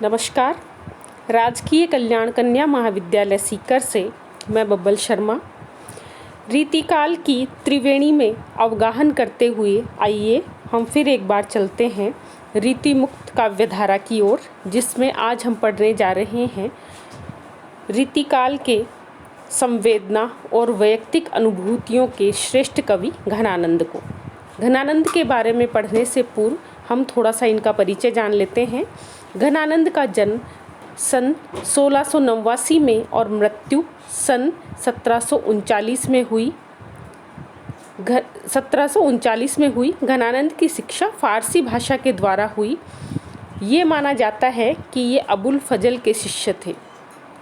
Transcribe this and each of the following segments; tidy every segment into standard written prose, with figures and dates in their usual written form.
नमस्कार। राजकीय कल्याण कन्या महाविद्यालय सीकर से मैं बब्बल शर्मा। रीतिकाल की त्रिवेणी में अवगाहन करते हुए आइए हम फिर एक बार चलते हैं रीति मुक्त काव्यधारा की ओर, जिसमें आज हम पढ़ने जा रहे हैं रीतिकाल के संवेदना और वैयक्तिक अनुभूतियों के श्रेष्ठ कवि घनानंद को। घनानंद के बारे में पढ़ने से पूर्व हम थोड़ा सा इनका परिचय जान लेते हैं। घनानंद का जन्म सन 1689 में और मृत्यु सन 1739 में हुई। 1739 में हुई। घनानंद की शिक्षा फारसी भाषा के द्वारा हुई। ये माना जाता है कि ये अबुल फजल के शिष्य थे।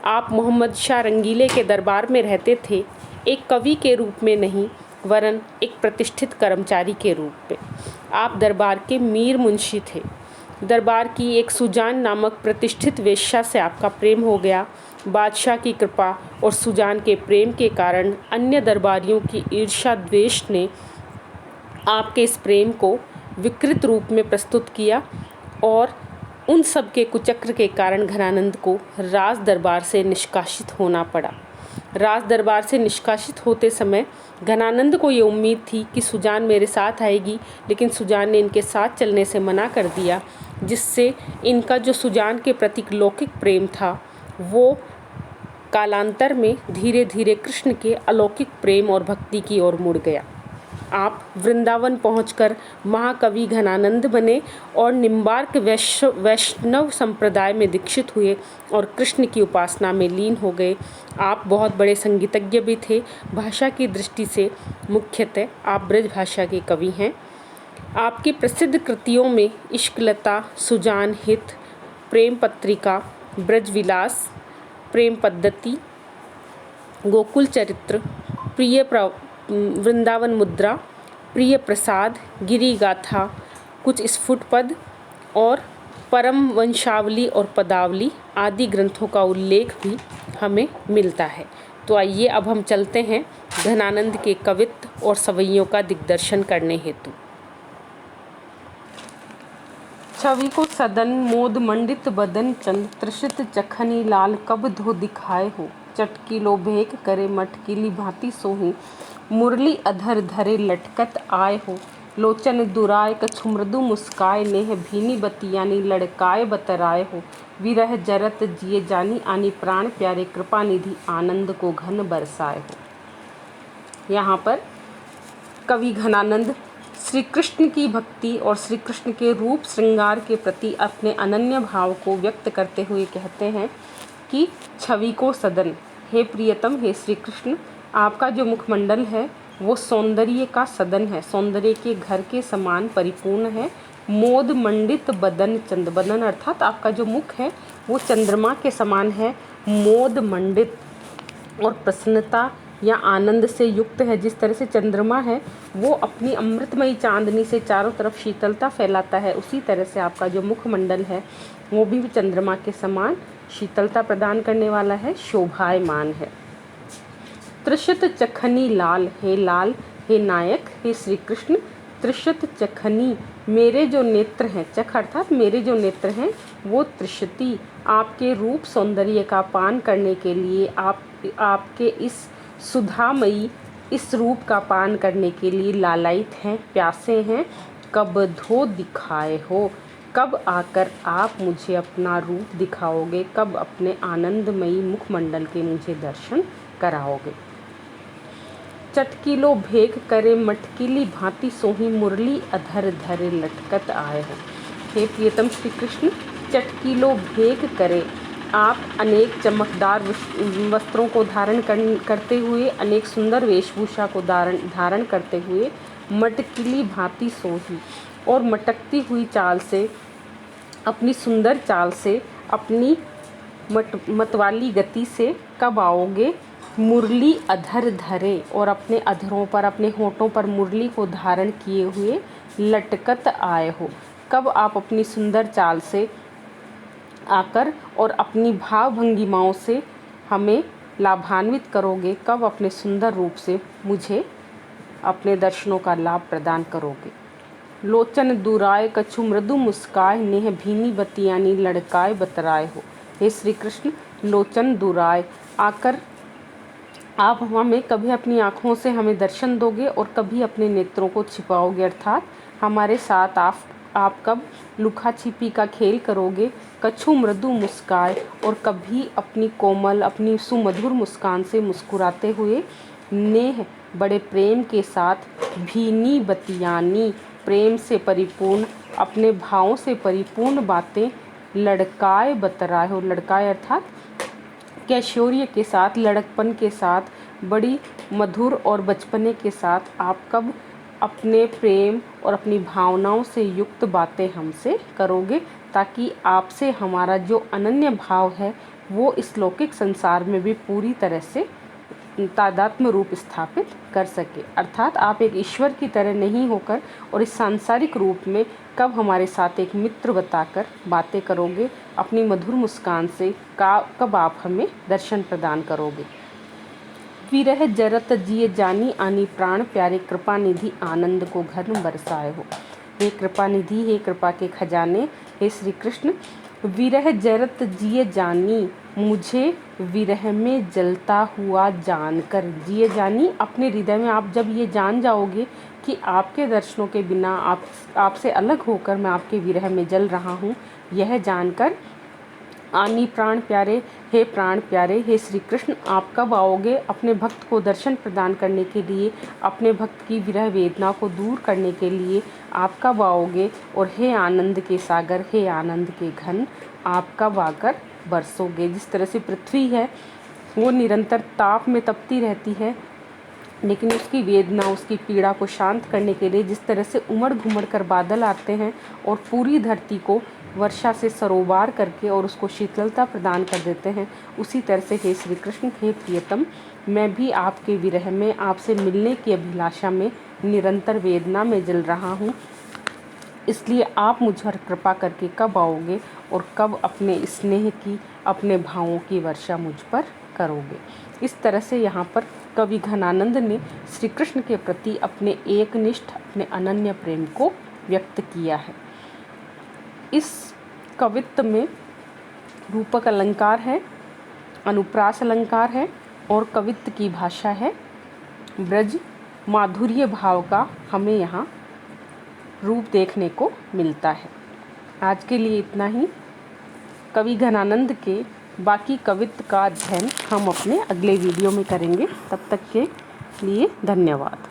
आप मोहम्मद शाह रंगीले के दरबार में रहते थे, एक कवि के रूप में नहीं वरन एक प्रतिष्ठित कर्मचारी के रूप में। आप दरबार के मीर मुंशी थे। दरबार की एक सुजान नामक प्रतिष्ठित वेश्या से आपका प्रेम हो गया। बादशाह की कृपा और सुजान के प्रेम के कारण अन्य दरबारियों की ईर्ष्या द्वेष ने आपके इस प्रेम को विकृत रूप में प्रस्तुत किया और उन सब के कुचक्र के कारण घनानंद को राज दरबार से निष्कासित होना पड़ा। राज दरबार से निष्कासित होते समय घनानंद को ये उम्मीद थी कि सुजान मेरे साथ आएगी, लेकिन सुजान ने इनके साथ चलने से मना कर दिया, जिससे इनका जो सुजान के प्रति लौकिक प्रेम था वो कालांतर में धीरे धीरे कृष्ण के अलौकिक प्रेम और भक्ति की ओर मुड़ गया। आप वृंदावन पहुंचकर महाकवि घनानंद बने और निम्बार्क वैष्णव संप्रदाय में दीक्षित हुए और कृष्ण की उपासना में लीन हो गए। आप बहुत बड़े संगीतज्ञ भी थे। भाषा की दृष्टि से मुख्यतः आप ब्रज भाषा के कवि हैं। आपकी प्रसिद्ध कृतियों में इश्कलता, सुजान हित, प्रेम पत्रिका, ब्रज विलास, प्रेम पद्धति, गोकुल चरित्र, प्रिय वृंदावन मुद्रा, प्रिय प्रसाद, गिरी गाथा, कुछ स्फुट पद और परम वंशावली और पदावली आदि ग्रंथों का उल्लेख भी हमें मिलता है। तो आइए अब हम चलते हैं घनानंद के कवित्व और सवैयों का दिग्दर्शन करने हेतु। छवि को सदन मोद मंडित बदन चंद त्रिषित चखनी लाल कब धो दिखाए हो। चटकी लो भेक करे मटकीली भांति सोही मुरली अधर धरे लटकत आए हो। लोचन दुराय कछु मृदु मुस्काए नेह भीनी बतियानी लड़काए बतराए हो। विरह जरत जिए जानी आनी प्राण प्यारे कृपा निधि आनंद को घन बरसाए हो। यहाँ पर कवि घनानंद श्री कृष्ण की भक्ति और श्री कृष्ण के रूप श्रृंगार के प्रति अपने अनन्य भाव को व्यक्त करते हुए कहते हैं कि छवि को सदन, हे प्रियतम, हे श्री कृष्ण, आपका जो मुखमंडल है वो सौंदर्य का सदन है, सौंदर्य के घर के समान परिपूर्ण है। मोद मंडित बदन चंद, बदन अर्थात आपका जो मुख है वो चंद्रमा के समान है। मोद मंडित और प्रसन्नता या आनंद से युक्त है। जिस तरह से चंद्रमा है वो अपनी अमृतमयी चांदनी से चारों तरफ शीतलता फैलाता है, उसी तरह से आपका जो मुखमंडल है वो भी चंद्रमा के समान शीतलता प्रदान करने वाला है, शोभायमान है। त्रिषित चखनी लाल, हे लाल, हे नायक, हे श्री कृष्ण। त्रिषित चखनी, मेरे जो नेत्र हैं, चख अर्थात मेरे जो नेत्र हैं वो त्रिषिति, आपके रूप सौंदर्य का पान करने के लिए, आपके इस सुधामयी इस रूप का पान करने के लिए लालायित हैं, प्यासे हैं। कब धो दिखाए हो, कब आकर आप मुझे अपना रूप दिखाओगे, कब अपने आनंदमयी मुखमंडल के मुझे दर्शन कराओगे। चटकीलो भेक करे मटकीली भांति सोही मुरली अधर धरे लटकत आए हो। हे प्रियतम श्री कृष्ण, चटकीलो भेक करे, आप अनेक चमकदार वस्त्रों को धारण करते हुए, अनेक सुंदर वेशभूषा को धारण करते हुए मटकीली भांति सोही, और मटकती हुई चाल से, अपनी सुंदर चाल से, अपनी मतवाली गति से कब आओगे। मुरली अधर धरे, और अपने अधरों पर, अपने होठों पर मुरली को धारण किए हुए लटकत आए हो। कब आप अपनी सुंदर चाल से आकर और अपनी भाव भंगिमाओं से हमें लाभान्वित करोगे, कब अपने सुंदर रूप से मुझे अपने दर्शनों का लाभ प्रदान करोगे। लोचन दुराय कछु मृदु मुस्काय, नेह भीनी बतियानी लड़काए बतराए हो। हे श्री कृष्ण, लोचन दुराय आकर आप हमें कभी अपनी आँखों से हमें दर्शन दोगे और कभी अपने नेत्रों को छिपाओगे, अर्थात हमारे साथ आप कब लुका छिपी का खेल करोगे। कछु मृदु मुस्काए, और कभी अपनी कोमल अपनी सुमधुर मुस्कान से मुस्कुराते हुए, नेह बड़े प्रेम के साथ, भीनी बतियानी प्रेम से परिपूर्ण अपने भावों से परिपूर्ण बातें, लड़काए बतराए हो। लड़काए अर्थात कैशोर्य के साथ, लड़कपन के साथ, बड़ी मधुर और बचपने के साथ आप कब अपने प्रेम और अपनी भावनाओं से युक्त बातें हमसे करोगे, ताकि आपसे हमारा जो अनन्य भाव है वो इस लौकिक संसार में भी पूरी तरह से तादात्म्य रूप स्थापित कर सके। अर्थात आप एक ईश्वर की तरह नहीं होकर और इस सांसारिक रूप में कब हमारे साथ एक मित्र बताकर बातें करोगे, अपनी मधुर मुस्कान से कब आप हमें दर्शन प्रदान करोगे। विरह जरत जिए जानी आनी प्राण प्यारे, कृपा निधि आनंद को घन बरसाए हो। हे कृपा निधि, हे कृपा के खजाने, हे श्री कृष्ण, विरह जरत जिए जानी, मुझे विरह में जलता हुआ जानकर, जिए जानी अपने हृदय में आप जब ये जान जाओगे कि आपके दर्शनों के बिना आपसे अलग होकर मैं आपके विरह में जल रहा हूँ, यह जानकर आनी प्राण प्यारे, हे प्राण प्यारे, हे श्री कृष्ण, आप कब आओगे अपने भक्त को दर्शन प्रदान करने के लिए, अपने भक्त की विरह वेदना को दूर करने के लिए आप कब आओगे। और हे आनंद के सागर, हे आनंद के घन, आप कब आकर बरसोगे। जिस तरह से पृथ्वी है वो निरंतर ताप में तपती रहती है, लेकिन उसकी वेदना उसकी पीड़ा को शांत करने के लिए जिस तरह से उमड़ घुमड़ कर बादल आते हैं और पूरी धरती को वर्षा से सरोबार करके और उसको शीतलता प्रदान कर देते हैं, उसी तरह से हे श्री कृष्ण, हे प्रियतम, मैं भी आपके विरह में आपसे मिलने की अभिलाषा में निरंतर वेदना में जल रहा हूँ। इसलिए आप मुझ पर कृपा करके कब आओगे और कब अपने स्नेह की, अपने भावों की वर्षा मुझ पर करोगे। इस तरह से यहाँ पर कवि घनानंद ने श्री कृष्ण के प्रति अपने एकनिष्ठ, अपने अनन्य प्रेम को व्यक्त किया है। इस कवित्व में रूपक अलंकार है, अनुप्रास अलंकार है और कवित्व की भाषा है ब्रज माधुर्य भाव का हमें यहाँ रूप देखने को मिलता है। आज के लिए इतना ही। कवि घनानंद के बाकी कवित्व का अध्ययन हम अपने अगले वीडियो में करेंगे। तब तक के लिए धन्यवाद।